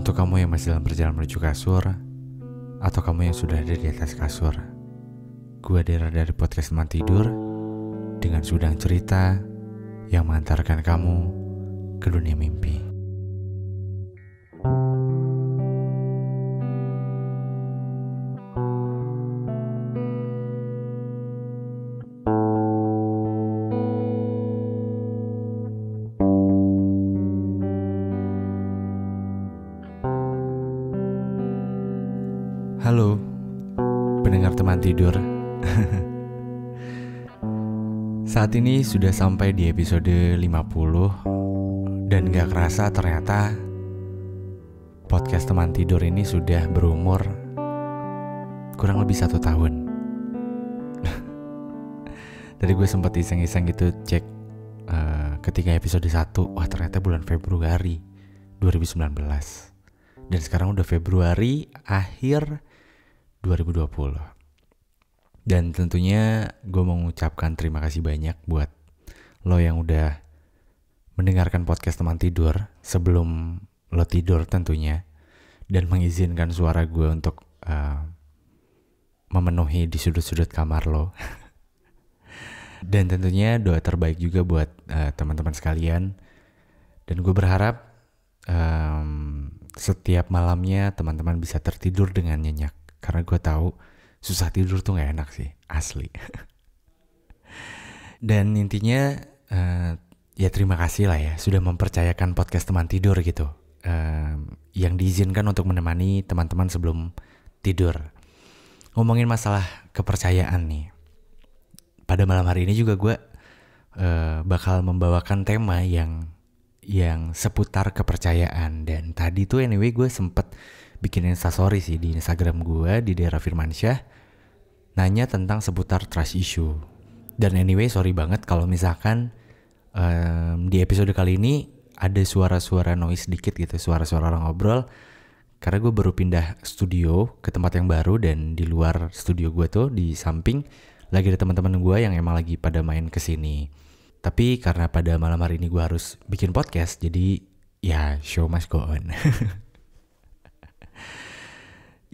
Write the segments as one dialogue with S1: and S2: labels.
S1: Untuk kamu yang masih dalam perjalanan menuju kasur, atau kamu yang sudah ada di atas kasur, gue Dera dari podcast Teman Tidur dengan sudang cerita yang mengantarkan kamu ke dunia mimpi. Halo, pendengar Teman Tidur. Saat ini sudah sampai di episode 50 dan gak kerasa ternyata podcast Teman Tidur ini sudah berumur kurang lebih 1 tahun. Tadi gue sempat iseng-iseng gitu cek ketika episode 1, wah ternyata bulan Februari 2019. Dan sekarang udah Februari akhir 2020. Dan tentunya gue mau mengucapkan terima kasih banyak buat lo yang udah mendengarkan podcast Teman Tidur sebelum lo tidur tentunya, dan mengizinkan suara gue untuk memenuhi di sudut-sudut kamar lo. Dan tentunya doa terbaik juga buat teman-teman sekalian. Dan gue berharap setiap malamnya teman-teman bisa tertidur dengan nyenyak. Karena gue tahu susah tidur tuh gak enak sih, asli. Dan intinya ya terima kasih lah ya sudah mempercayakan podcast Teman Tidur gitu, yang diizinkan untuk menemani teman-teman sebelum tidur. Ngomongin masalah kepercayaan nih, pada malam hari ini juga gue bakal membawakan tema yang seputar kepercayaan. Dan tadi tuh anyway gue sempet bikin instastory sih di Instagram gue di Dera Firmansyah, nanya tentang seputar trust issue. Dan anyway sorry banget kalau misalkan di episode kali ini ada suara-suara noise dikit gitu, suara-suara orang ngobrol, karena gue baru pindah studio ke tempat yang baru. Dan di luar studio gue tuh di samping lagi ada teman-teman gue yang emang lagi pada main kesini. Tapi karena pada malam hari ini gue harus bikin podcast, jadi ya show must go on.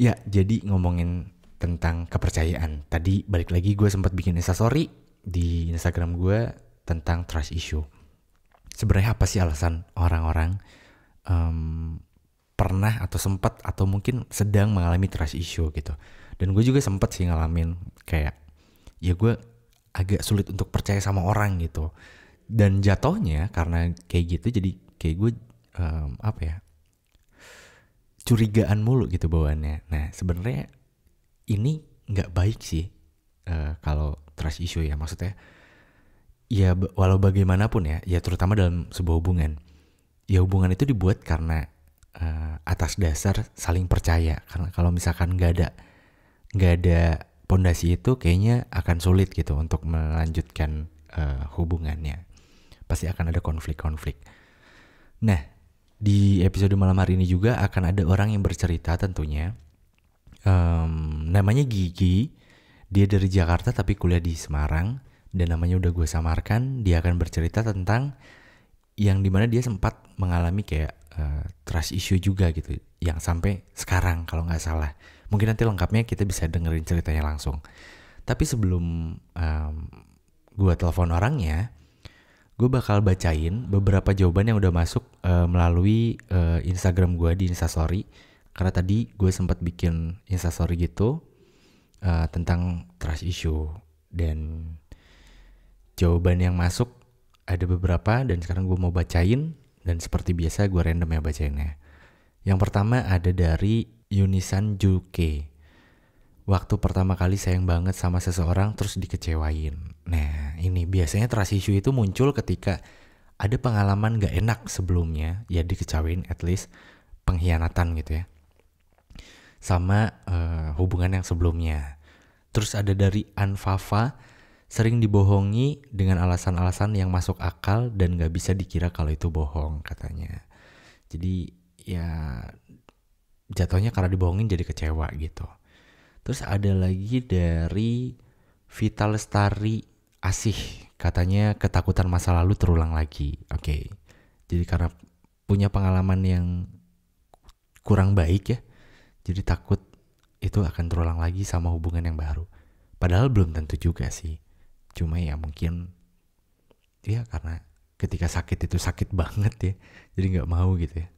S1: Ya, jadi ngomongin tentang kepercayaan. Tadi balik lagi gue sempat bikin instastory di Instagram gue tentang trust issue. Sebenarnya apa sih alasan orang-orang pernah atau sempat atau mungkin sedang mengalami trust issue gitu. Dan gue juga sempat sih ngalamin kayak, ya gue agak sulit untuk percaya sama orang gitu. Dan jatuhnya karena kayak gitu jadi kayak gue curigaan mulu gitu bawaannya. Nah sebenarnya ini nggak baik sih kalau trust issue ya. Maksudnya ya walau bagaimanapun ya terutama dalam sebuah hubungan. Ya hubungan itu dibuat karena atas dasar saling percaya. Karena kalau misalkan nggak ada pondasi itu kayaknya akan sulit gitu untuk melanjutkan hubungannya. Pasti akan ada konflik-konflik. Nah, di episode malam hari ini juga akan ada orang yang bercerita tentunya. Namanya Gigi. Dia dari Jakarta tapi kuliah di Semarang. Dan namanya udah gue samarkan. Dia akan bercerita tentang yang dimana dia sempat mengalami kayak trust issue juga gitu. Yang sampai sekarang kalau gak salah. Mungkin nanti lengkapnya kita bisa dengerin ceritanya langsung. Tapi sebelum gue telepon orangnya, gue bakal bacain beberapa jawaban yang udah masuk melalui Instagram gue di Instastory. Karena tadi gue sempat bikin Instastory gitu tentang trust issue. Dan jawaban yang masuk ada beberapa dan sekarang gue mau bacain. Dan seperti biasa gue random ya bacainnya. Yang pertama ada dari Yunisan Juke. Waktu pertama kali sayang banget sama seseorang terus dikecewain. Nah ini biasanya trust issue itu muncul ketika ada pengalaman gak enak sebelumnya. Ya dikecewain, at least pengkhianatan gitu ya, sama hubungan yang sebelumnya. Terus ada dari Anfafa, sering dibohongi dengan alasan-alasan yang masuk akal dan gak bisa dikira kalau itu bohong katanya. Jadi ya jatuhnya karena dibohongin jadi kecewa gitu. Terus ada lagi dari Vita Lestari Asih, katanya ketakutan masa lalu terulang lagi. Oke. Jadi karena punya pengalaman yang kurang baik ya. Jadi takut itu akan terulang lagi sama hubungan yang baru. Padahal belum tentu juga sih. Cuma ya mungkin ya karena ketika sakit itu sakit banget ya. Jadi nggak mau gitu ya.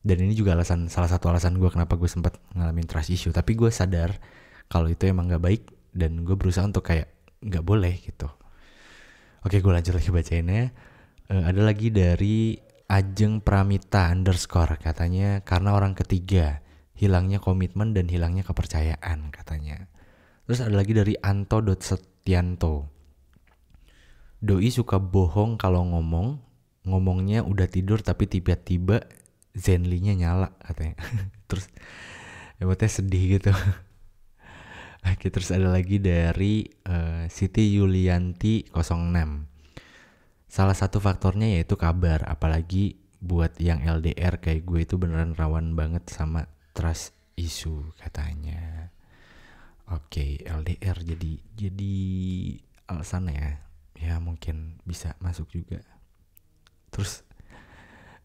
S1: Dan ini juga salah satu alasan gue kenapa gue sempat ngalamin trust issue. Tapi gue sadar kalau itu emang nggak baik dan gue berusaha untuk kayak nggak boleh gitu. Oke, gue lanjut lagi bacainnya. Ada lagi dari Ajeng Pramita _ katanya karena orang ketiga, hilangnya komitmen dan hilangnya kepercayaan katanya. Terus ada lagi dari Anto.Setianto. Doi suka bohong kalau ngomongnya udah tidur tapi tiba-tiba Zenly-nya nyala katanya. Terus emotnya sedih gitu. Oke, terus ada lagi dari Siti Yulianti 06. Salah satu faktornya yaitu kabar, apalagi buat yang LDR kayak gue itu beneran rawan banget sama trust issue katanya. Oke, LDR jadi alasannya ya. Ya mungkin bisa masuk juga. Terus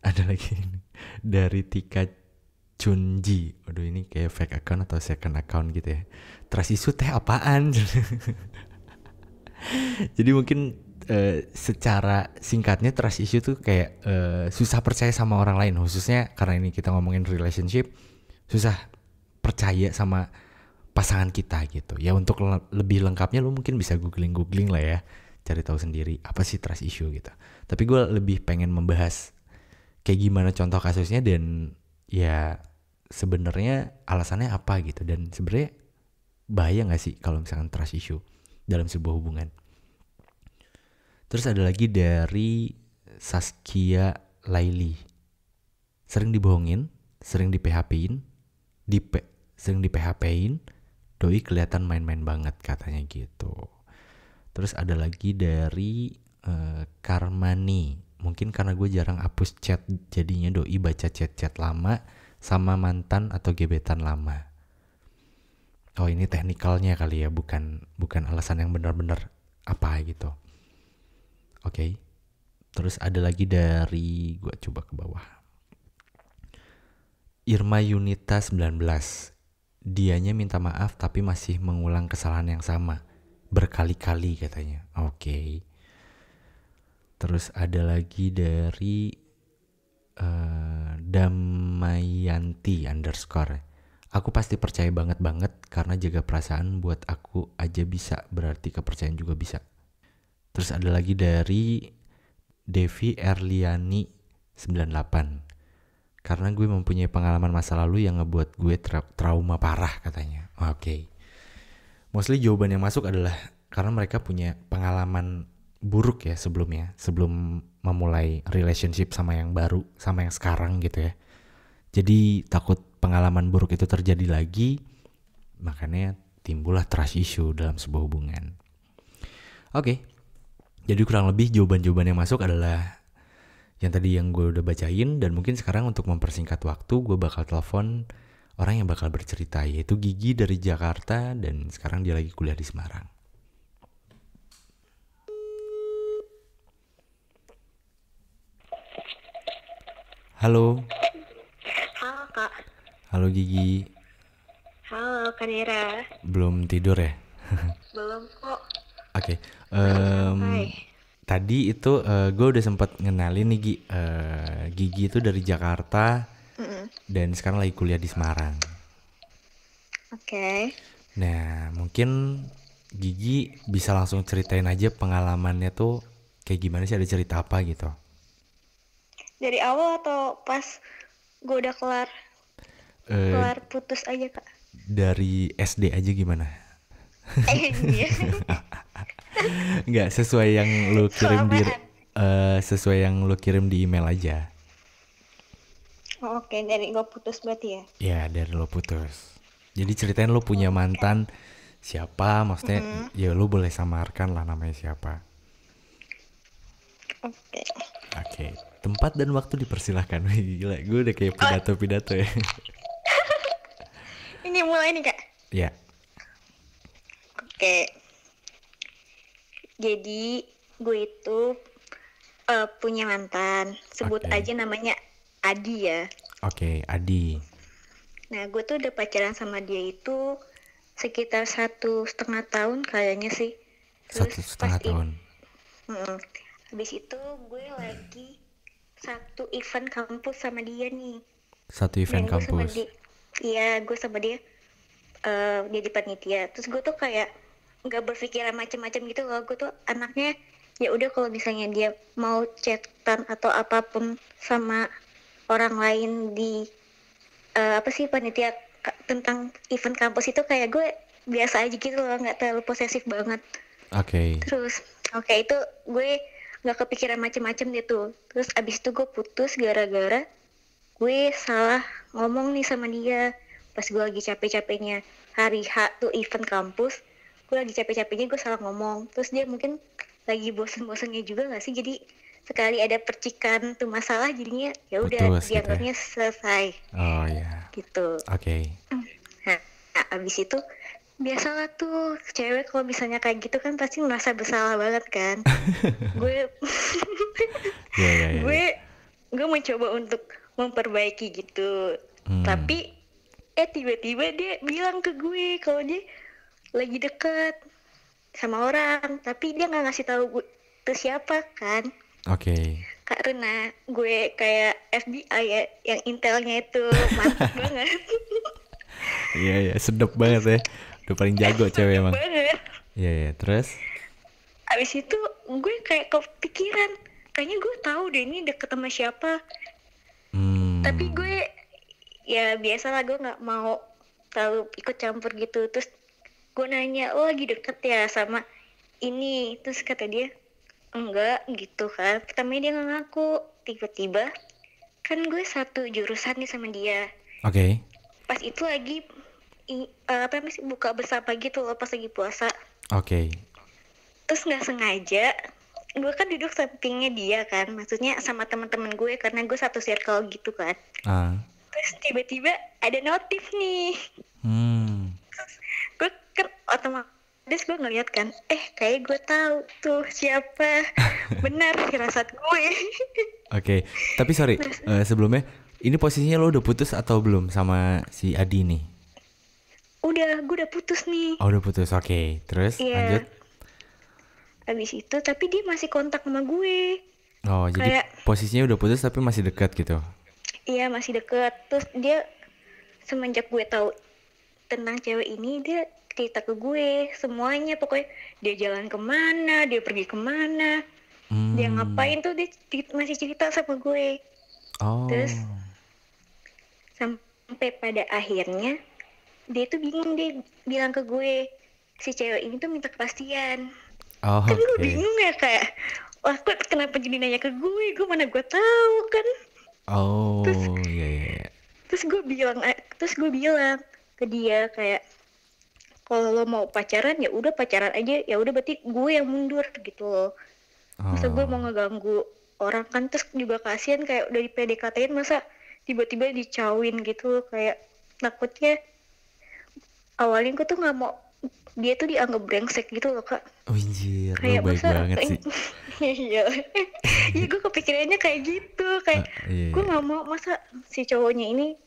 S1: ada lagi ini dari Tika Chunji. Waduh, ini kayak fake account atau second account gitu ya. Trust issue teh apaan? Jadi mungkin secara singkatnya trust issue tuh kayak susah percaya sama orang lain. Khususnya karena ini kita ngomongin relationship, susah percaya sama pasangan kita gitu. Ya untuk lebih lengkapnya lu mungkin bisa googling lah ya. Cari tahu sendiri apa sih trust issue gitu. Tapi gue lebih pengen membahas kayak gimana contoh kasusnya dan ya sebenarnya alasannya apa gitu. Dan sebenarnya bahaya gak sih kalau misalkan trust issue dalam sebuah hubungan. Terus ada lagi dari Saskia Laili. Sering dibohongin, sering di PHP-in, sering di PHP-in, doi kelihatan main-main banget katanya gitu. Terus ada lagi dari Karmani. Mungkin karena gue jarang hapus chat, jadinya doi baca chat-chat lama sama mantan atau gebetan lama. Oh, ini teknikalnya kali ya, bukan alasan yang benar-benar apa gitu. Oke. Terus ada lagi dari, gue coba ke bawah. Irma Yunita 19. Dianya minta maaf tapi masih mengulang kesalahan yang sama berkali-kali katanya. Oke. Terus ada lagi dari Damayanti _ Aku pasti percaya banget karena jaga perasaan buat aku aja bisa, berarti kepercayaan juga bisa. Terus ada lagi dari Devi Erliani 98. Karena gue mempunyai pengalaman masa lalu yang ngebuat gue trauma parah katanya. Oke. Mostly jawaban yang masuk adalah karena mereka punya pengalaman buruk ya sebelumnya, sebelum memulai relationship sama yang baru, sama yang sekarang gitu ya. Jadi takut pengalaman buruk itu terjadi lagi, makanya timbullah trust issue dalam sebuah hubungan. Oke, jadi kurang lebih jawaban-jawaban yang masuk adalah yang tadi yang gue udah bacain. Dan mungkin sekarang untuk mempersingkat waktu, gue bakal telepon orang yang bakal bercerita, yaitu Gigi dari Jakarta, dan sekarang dia lagi kuliah di Semarang. Halo.
S2: Halo Kak.
S1: Halo Gigi.
S2: Halo Kak Dera.
S1: Belum tidur ya?
S2: Belum kok.
S1: Oke. Tadi itu gue udah sempat ngenalin nih Gigi itu dari Jakarta. Dan sekarang lagi kuliah di Semarang.
S2: Oke.
S1: Nah mungkin Gigi bisa langsung ceritain aja pengalamannya tuh kayak gimana sih, ada cerita apa gitu.
S2: Dari awal atau pas gue udah kelar putus aja Kak?
S1: Dari SD aja gimana?
S2: Iya.
S1: Enggak, sesuai yang lu kirim di email aja.
S2: Oh, oke, dari gue putus berarti ya?
S1: Ya, dari lo putus. Jadi ceritain lo punya mantan siapa, maksudnya ya lo boleh samarkan lah namanya siapa. Oke. Tempat dan waktu dipersilahkan. Gila, gue udah kayak pidato ya.
S2: Ini mulai nih Kak?
S1: Ya.
S2: Oke. Jadi gue itu punya mantan. Sebut aja namanya Adi ya.
S1: Oke, Adi.
S2: Nah, gue tuh udah pacaran sama dia itu sekitar 1,5 tahun kayaknya sih. Terus
S1: Satu setengah tahun.
S2: habis itu gue lagi satu event kampus sama dia nih.
S1: Satu event
S2: Dan gue sama
S1: kampus.
S2: dia, iya gue sama dia jadi panitia. Terus gue tuh kayak nggak berpikiran macam-macam gitu loh. Gue tuh anaknya ya udah kalau misalnya dia mau chatan atau apapun sama orang lain di panitia tentang event kampus itu kayak gue biasa aja gitu loh, nggak terlalu posesif banget.
S1: Oke.
S2: Terus itu gue nggak kepikiran macem-macem deh tuh. Terus abis itu gue putus gara-gara gue salah ngomong nih sama dia pas gue lagi capek-capeknya hari H tuh event kampus. Gue lagi capek-capeknya gue salah ngomong. Terus dia mungkin lagi bosen-bosennya juga nggak sih, jadi sekali ada percikan tuh masalah jadinya ya udah
S1: Putus gitu ya.
S2: dianggapnya selesai
S1: Oh ya.
S2: gitu.
S1: Oke.
S2: Nah, abis itu biasalah tuh cewek kalau misalnya kayak gitu kan pasti merasa bersalah banget kan. gue
S1: Ya.
S2: gue mencoba untuk memperbaiki gitu. Tapi tiba-tiba dia bilang ke gue kalau dia lagi deket sama orang, tapi dia nggak ngasih tahu gue itu siapa kan.
S1: Oke.
S2: Karena gue kayak FBI ya, yang intelnya itu mantap banget.
S1: Iya, sedep banget ya. Udah paling jago cewek emang.
S2: Banget.
S1: Iya, terus?
S2: Abis itu gue kayak kepikiran, kayaknya gue tahu deh ini deket sama siapa. Tapi gue ya biasalah gue nggak mau terlalu ikut campur gitu. Terus gue nanya, lo lagi deket ya sama ini? Terus kata dia enggak gitu kan. Pertamanya dia nggak ngaku. Tiba-tiba kan gue satu jurusan nih sama dia.
S1: Oke.
S2: Pas itu lagi buka bersama gitu loh, pas lagi puasa.
S1: Oke.
S2: Terus nggak sengaja gue kan duduk sampingnya dia kan, maksudnya sama teman-teman gue karena gue satu circle gitu kan. Terus tiba-tiba ada notif nih. Gue kan otomatis gue ngeliat kan, kayak gue tahu tuh siapa. Benar firasat gue.
S1: Oke. Tapi sorry, sebelumnya ini posisinya lo udah putus atau belum sama si Adi nih?
S2: Gue udah putus nih.
S1: Oh, udah putus. Oke. Terus lanjut.
S2: Abis itu tapi dia masih kontak sama gue.
S1: Oh, jadi posisinya udah putus tapi masih dekat gitu?
S2: Iya, masih dekat. Terus dia semenjak gue tahu tentang cewek ini, dia cerita ke gue semuanya. Pokoknya dia jalan kemana, dia pergi kemana, dia ngapain tuh dia masih cerita sama gue. Terus sampai pada akhirnya dia tuh bingung, dia bilang ke gue si cewek ini tuh minta kepastian. Kan gue bingung ya, kayak wah kok kenapa jadi nanya ke gue mana gue tahu kan. Terus gue bilang ke dia kayak kalau lo mau pacaran ya udah pacaran aja, ya udah berarti gue yang mundur gitu loh. Masa gue mau ngeganggu orang kan. Terus juga kasihan kayak udah di PDKT-in masa tiba-tiba dicauin gitu loh. Kayak takutnya awalnya gue tuh nggak mau dia tuh dianggap brengsek gitu loh, Kak.
S1: Anjir, lo baik banget sih.
S2: Iya. Iya, gue kepikirannya kayak gitu. Kayak gue gak mau masa si cowoknya ini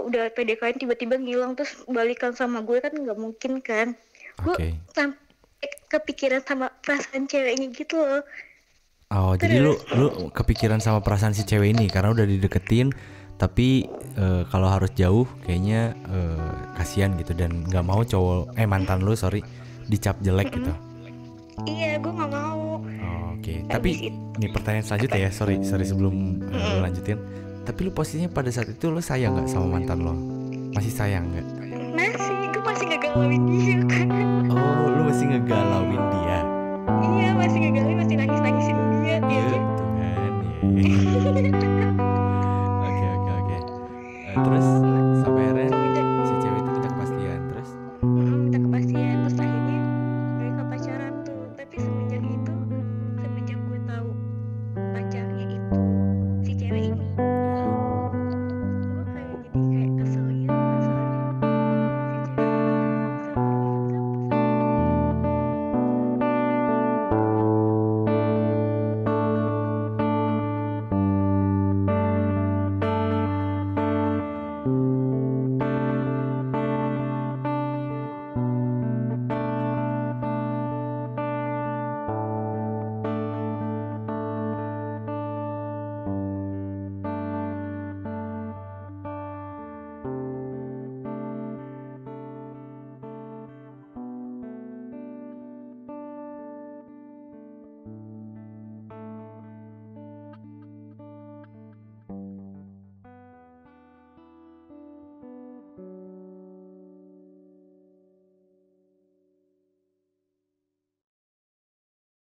S2: udah PDKT tiba-tiba ngilang terus balikan sama gue, kan gak mungkin kan. Gue sampai kepikiran sama perasaan ceweknya gitu loh.
S1: Jadi lu kepikiran sama perasaan si cewek ini karena udah dideketin. Tapi kalau harus jauh kayaknya kasihan gitu dan nggak mau mantan lu dicap jelek gitu.
S2: Iya, gue nggak mau.
S1: Oke. Tapi nih pertanyaan selanjutnya ya, sorry sebelum lu lanjutin. Tapi lu posisinya pada saat itu lu sayang nggak sama mantan lo? Masih sayang nggak?
S2: Masih, gue masih ngegalauin dia kan.
S1: Oh, lu masih ngegalauin dia?
S2: Iya, masih ngegalauin, masih nangis-nangisin dia.
S1: Iya, Tuhan.